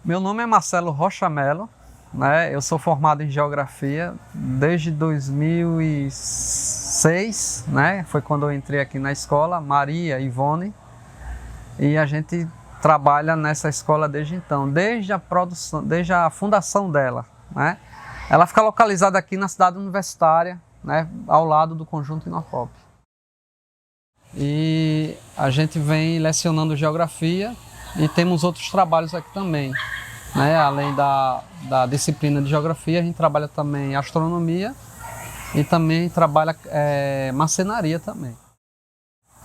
Meu nome é Marcelo Rocha Mello, né? Eu sou formado em Geografia desde 2006, né? Foi quando eu entrei aqui na escola, Maria Ivone, e a gente trabalha nessa escola desde então, desde a produção, desde a fundação dela, né? Ela fica localizada aqui na cidade universitária, né? Ao lado do Conjunto Inofop. E a gente vem lecionando Geografia e temos outros trabalhos aqui também. Né? Além da disciplina de Geografia, a gente trabalha também Astronomia e também trabalha marcenaria também.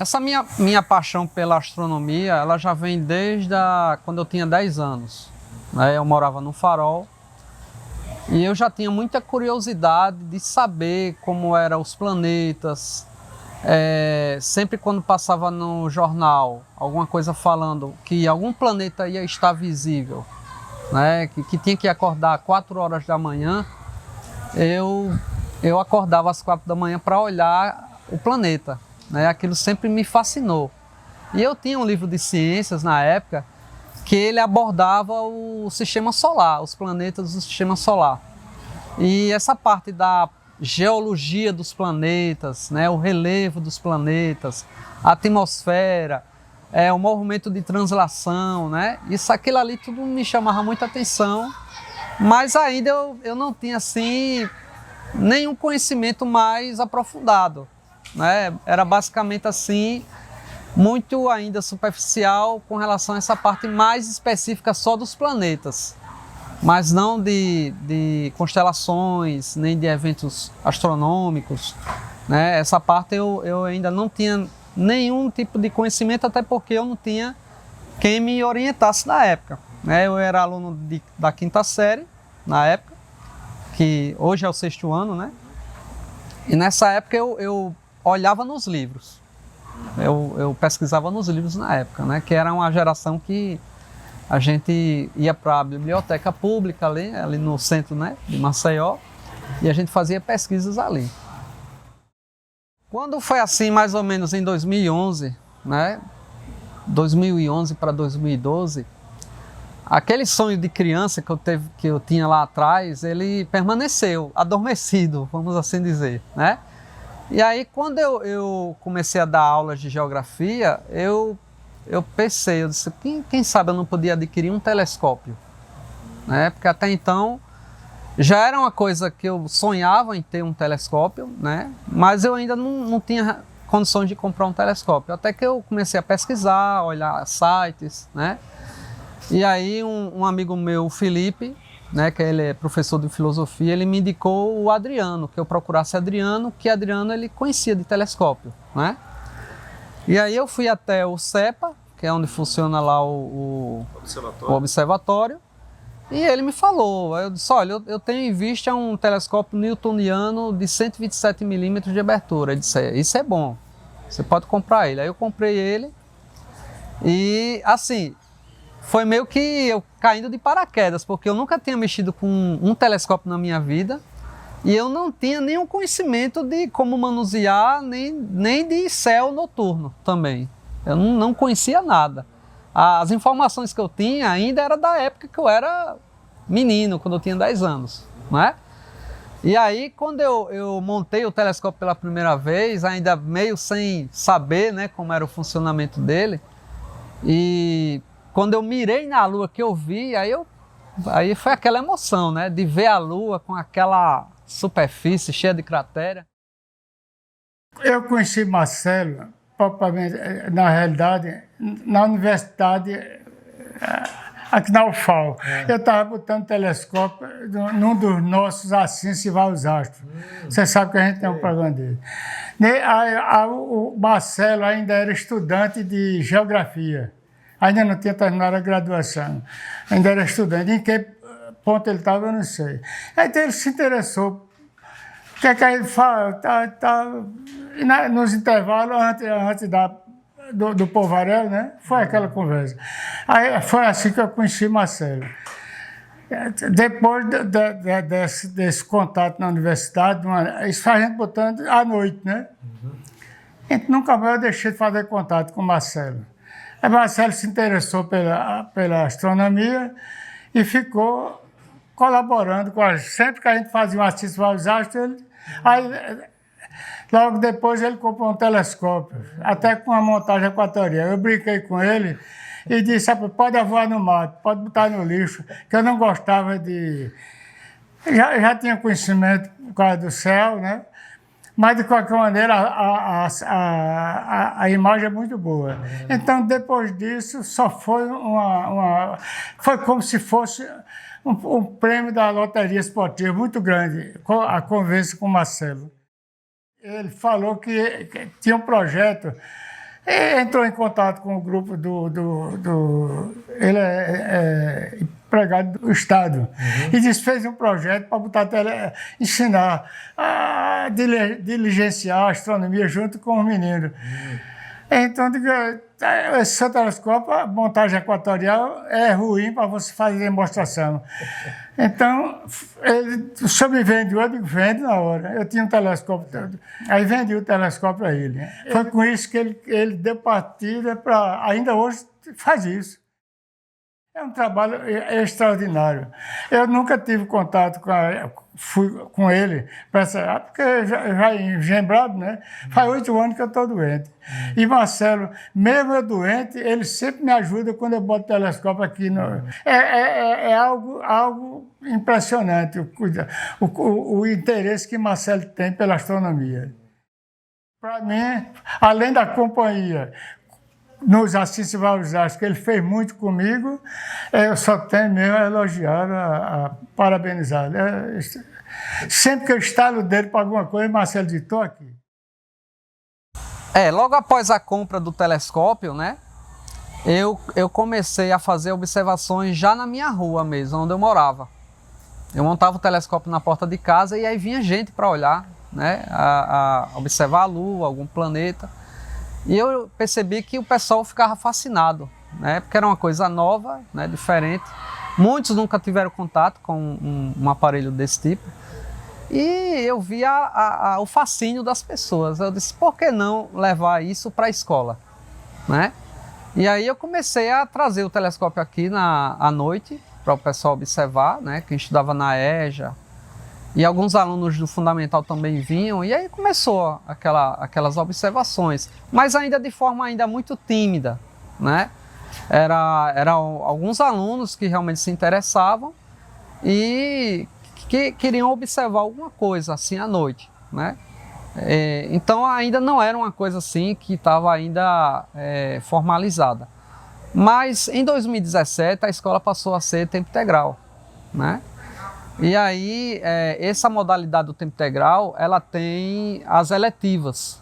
Essa minha paixão pela astronomia, ela já vem desde quando eu tinha 10 anos. Né? Eu morava no Farol e eu já tinha muita curiosidade de saber como eram os planetas. Sempre quando passava no jornal alguma coisa falando que algum planeta ia estar visível, né, que tinha que acordar 4 horas da manhã, eu acordava às 4 da manhã para olhar o planeta. Né, aquilo sempre me fascinou. E eu tinha um livro de ciências na época que ele abordava o sistema solar, os planetas do sistema solar. E essa parte da geologia dos planetas, né, o relevo dos planetas, a atmosfera, o movimento de translação, né? Aquilo ali tudo me chamava muita atenção, mas ainda eu não tinha assim nenhum conhecimento mais aprofundado, né? Era basicamente assim, muito ainda superficial com relação a essa parte mais específica só dos planetas, mas não de constelações, nem de eventos astronômicos, né? Essa parte eu ainda não tinha nenhum tipo de conhecimento, até porque eu não tinha quem me orientasse na época. Né? Eu era aluno da 5ª série, na época, que hoje é o 6º ano, né? E nessa época eu olhava nos livros, eu pesquisava nos livros na época, né? Que era uma geração que a gente ia para a biblioteca pública ali no centro, né, de Maceió, e a gente fazia pesquisas ali. Quando foi assim, mais ou menos em 2011, né, 2011 para 2012, aquele sonho de criança que eu tinha lá atrás, ele permaneceu adormecido, vamos assim dizer, né? E aí, quando eu comecei a dar aulas de geografia, eu pensei, eu disse, quem sabe eu não podia adquirir um telescópio, né? Porque até então já era uma coisa que eu sonhava em ter um telescópio, né? Mas eu ainda não tinha condições de comprar um telescópio. Até que eu comecei a pesquisar, olhar sites, né? E aí um amigo meu, o Felipe, né, que ele é professor de filosofia, ele me indicou o Adriano, que eu procurasse Adriano, que Adriano ele conhecia de telescópio, né? E aí eu fui até o CEPA, que é onde funciona lá o observatório, e ele me falou, eu disse, olha, eu tenho em vista um telescópio newtoniano de 127 milímetros de abertura. Ele disse, isso é bom, você pode comprar ele. Aí eu comprei ele e assim, foi meio que eu caindo de paraquedas, porque eu nunca tinha mexido com um telescópio na minha vida e eu não tinha nenhum conhecimento de como manusear, nem de céu noturno também. Eu não conhecia nada. As informações que eu tinha ainda era da época que eu era menino, quando eu tinha 10 anos, né? E aí, quando eu montei o telescópio pela primeira vez, ainda meio sem saber, né, como era o funcionamento dele, e quando eu mirei na Lua que eu vi, aí foi aquela emoção, né, de ver a Lua com aquela superfície cheia de cratera. Eu conheci Marcelo, propriamente, na realidade, na universidade, aqui na UFAL. Eu estava botando telescópio num dos nossos assim se vai os astros. Você sabe que a gente tem um programa dele. O Marcelo ainda era estudante de geografia. Ainda não tinha terminado a graduação. Ainda era estudante. Em que ponto ele estava, eu não sei. Então ele se interessou. O que é que ele fala? Nos intervalos, antes do Povarel, né? Foi aquela conversa. Aí foi assim que eu conheci Marcelo. Depois desse contato na universidade, isso a gente botando à noite, né? A gente nunca mais eu deixei de fazer contato com o Marcelo. Aí Marcelo se interessou pela astronomia e ficou colaborando com a gente. Sempre que a gente fazia um assistir aos astros, logo depois ele comprou um telescópio, até com a montagem equatorial. Eu brinquei com ele e disse, pode voar no mato, pode botar no lixo, que eu não gostava de... Já tinha conhecimento por causa do céu, né? Mas, de qualquer maneira, a imagem é muito boa. Então, depois disso, só foi foi como se fosse um prêmio da loteria esportiva muito grande, a conversa com o Marcelo. Ele falou que tinha um projeto, entrou em contato com o grupo ele é empregado do Estado, e fez um projeto para ensinar a diligenciar a astronomia junto com os meninos. Então, esse seu telescópio, a montagem equatorial é ruim para você fazer demonstração. Então, o senhor me vendeu, eu digo, vende na hora. Eu tinha um telescópio todo. Aí vendi o telescópio a ele. Foi com isso que ele deu partida para... Ainda hoje faz isso. É um trabalho extraordinário. Eu nunca tive contato com ele, porque já engembrado, né? Faz 8 anos que eu estou doente. E Marcelo, mesmo eu doente, ele sempre me ajuda quando eu boto o telescópio aqui. É algo impressionante o interesse que Marcelo tem pela astronomia. Para mim, além da companhia, nos Assis Valzares, que ele fez muito comigo, eu só tenho mesmo a elogiar, a parabenizar. Sempre que eu estalo dele para alguma coisa, Marcelo diz, estou aqui. Logo após a compra do telescópio, né, eu comecei a fazer observações já na minha rua mesmo, onde eu morava. Eu montava o telescópio na porta de casa e aí vinha gente para olhar, né, a observar a Lua, algum planeta. E eu percebi que o pessoal ficava fascinado, né? Porque era uma coisa nova, né? Diferente. Muitos nunca tiveram contato com um aparelho desse tipo. E eu vi o fascínio das pessoas. Eu disse, por que não levar isso para a escola? Né? E aí eu comecei a trazer o telescópio aqui à noite, para o pessoal observar, né? Quem estudava na EJA. E alguns alunos do Fundamental também vinham, e aí começou aquelas observações, mas ainda de forma ainda muito tímida, né? Eram alguns alunos que realmente se interessavam e que queriam observar alguma coisa assim à noite, né? Então ainda não era uma coisa assim que estava ainda formalizada. Mas em 2017 a escola passou a ser tempo integral, né? E aí, essa modalidade do tempo integral, ela tem as eletivas,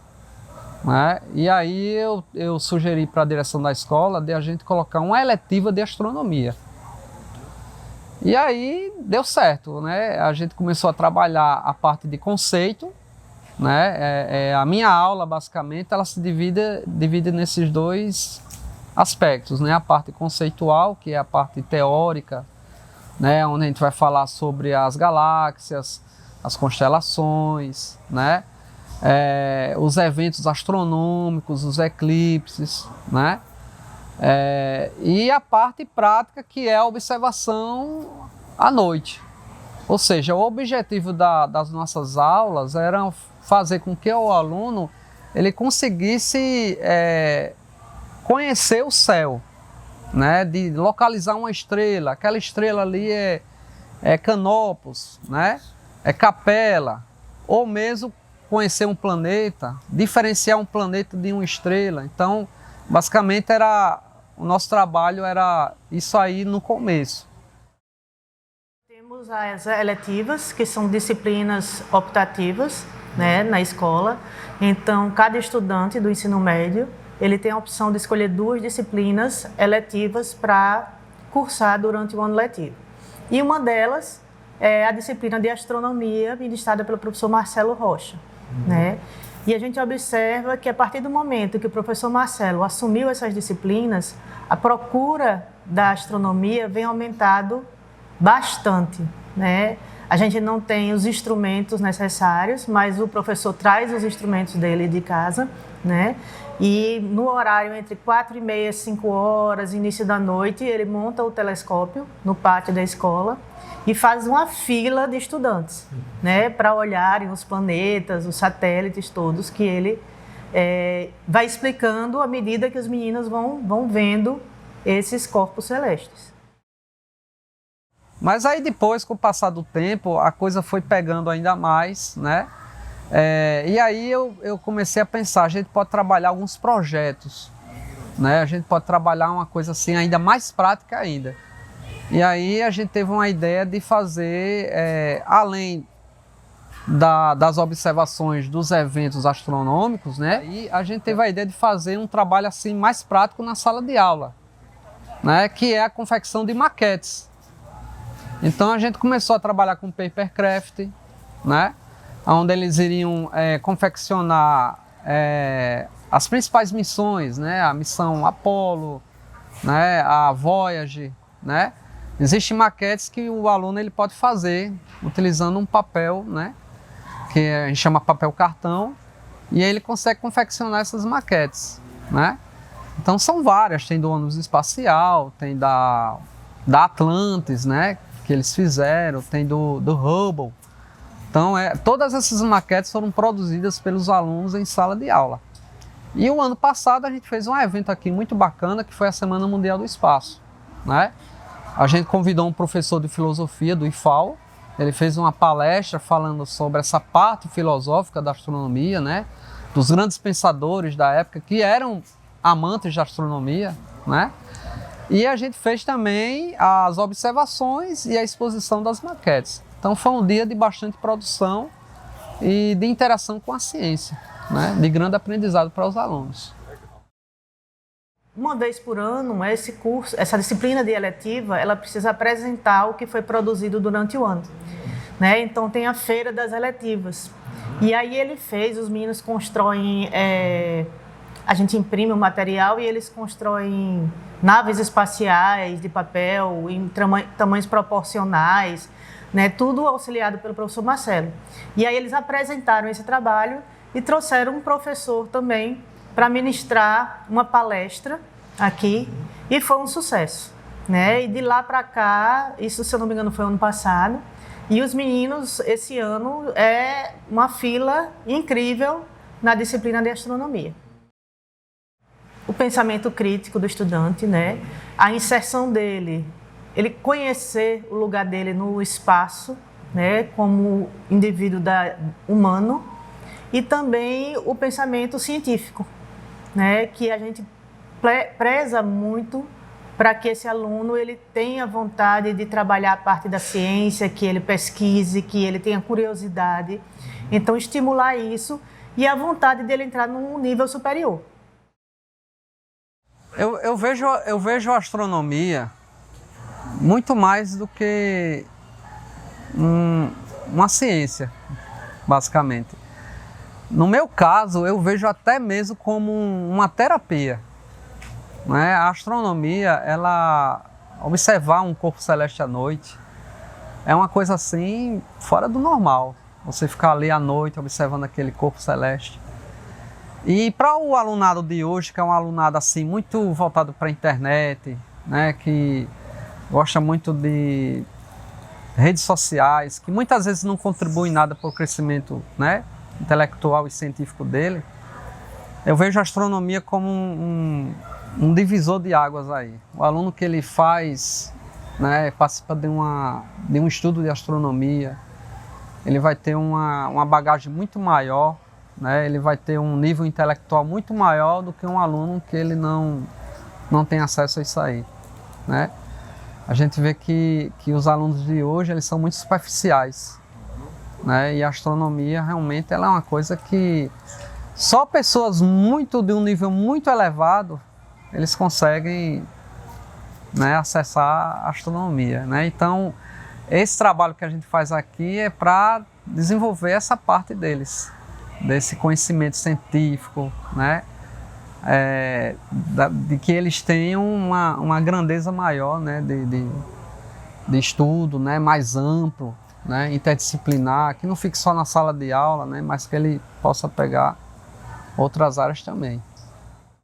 né? E aí eu sugeri para a direção da escola de a gente colocar uma eletiva de astronomia. E aí deu certo, né? A gente começou a trabalhar a parte de conceito, né? A minha aula, basicamente, ela se divide nesses dois aspectos, né? A parte conceitual, que é a parte teórica, né, onde a gente vai falar sobre as galáxias, as constelações, né, os eventos astronômicos, os eclipses, né, e a parte prática, que é a observação à noite. Ou seja, o objetivo das nossas aulas era fazer com que o aluno ele conseguisse conhecer o céu, né, de localizar uma estrela. Aquela estrela ali é Canopus, né, é Capela, ou mesmo conhecer um planeta, diferenciar um planeta de uma estrela. Então, basicamente, o nosso trabalho era isso aí no começo. Temos as eletivas, que são disciplinas optativas, né, na escola. Então, cada estudante do ensino médio ele tem a opção de escolher 2 disciplinas eletivas para cursar durante o ano letivo. E uma delas é a disciplina de astronomia, ministrada pelo professor Marcelo Rocha, né? E a gente observa que a partir do momento que o professor Marcelo assumiu essas disciplinas, a procura da astronomia vem aumentado bastante, né? A gente não tem os instrumentos necessários, mas o professor traz os instrumentos dele de casa, né? E no horário entre 4h30 e 5 horas, início da noite, ele monta o telescópio no pátio da escola e faz uma fila de estudantes, né? Para olharem os planetas, os satélites todos que ele vai explicando à medida que os meninos vão vendo esses corpos celestes. Mas aí depois, com o passar do tempo, a coisa foi pegando ainda mais, né? E aí eu comecei a pensar, a gente pode trabalhar alguns projetos, né? A gente pode trabalhar uma coisa assim ainda mais prática ainda. E aí a gente teve uma ideia de fazer, além das observações dos eventos astronômicos, né? E a gente teve a ideia de fazer um trabalho assim mais prático na sala de aula, né? Que é a confecção de maquetes. Então a gente começou a trabalhar com papercraft, né? Onde eles iriam confeccionar as principais missões, né? A missão Apollo, né? A Voyager, né? Existem maquetes que o aluno ele pode fazer utilizando um papel, né? Que a gente chama papel cartão, e aí ele consegue confeccionar essas maquetes, né? Então são várias, tem do ônibus espacial, tem da Atlantis, né? Que eles fizeram, tem do Hubble. Então, todas essas maquetes foram produzidas pelos alunos em sala de aula. E o ano passado a gente fez um evento aqui muito bacana, que foi a Semana Mundial do Espaço, né? A gente convidou um professor de filosofia do IFAL, ele fez uma palestra falando sobre essa parte filosófica da astronomia, né? Dos grandes pensadores da época que eram amantes de astronomia, né? E a gente fez também as observações e a exposição das maquetes. Então foi um dia de bastante produção e de interação com a ciência, né? De grande aprendizado para os alunos. Uma vez por ano, esse curso, essa disciplina de eletiva, ela precisa apresentar o que foi produzido durante o ano, né? Então tem a feira das eletivas. E aí os meninos constroem, a gente imprime o material e eles constroem naves espaciais de papel em tamanhos proporcionais, né? Tudo auxiliado pelo professor Marcelo. E aí eles apresentaram esse trabalho e trouxeram um professor também para ministrar uma palestra aqui, e foi um sucesso, né? E de lá para cá, isso, se eu não me engano, foi ano passado, e os meninos, esse ano, uma fila incrível na disciplina de astronomia. O pensamento crítico do estudante, né? A inserção dele, ele conhecer o lugar dele no espaço, né? Como indivíduo humano, e também o pensamento científico, né? Que a gente preza muito para que esse aluno ele tenha vontade de trabalhar a parte da ciência, que ele pesquise, que ele tenha curiosidade. Então, estimular isso e a vontade dele entrar num nível superior. Eu vejo a astronomia muito mais do que uma ciência, basicamente. No meu caso, eu vejo até mesmo como uma terapia, né? A astronomia, observar um corpo celeste à noite, é uma coisa assim, fora do normal. Você ficar ali à noite observando aquele corpo celeste. E para o alunado de hoje, que é um alunado assim, muito voltado para a internet, né? Que gosta muito de redes sociais, que muitas vezes não contribuem nada para o crescimento, né? Intelectual e científico dele, eu vejo a astronomia como um divisor de águas aí. O aluno que ele faz, né, participa de um estudo de astronomia, ele vai ter uma bagagem muito maior, né, ele vai ter um nível intelectual muito maior do que um aluno que ele não tem acesso a isso aí, né? A gente vê que os alunos de hoje eles são muito superficiais, né? E a astronomia realmente ela é uma coisa que só pessoas de um nível muito elevado eles conseguem, né, acessar a astronomia, né? Então esse trabalho que a gente faz aqui é para desenvolver essa parte deles, desse conhecimento científico, né? De que eles tenham uma grandeza maior, né? De estudo, né? Mais amplo, né, interdisciplinar, que não fique só na sala de aula, né, mas que ele possa pegar outras áreas também.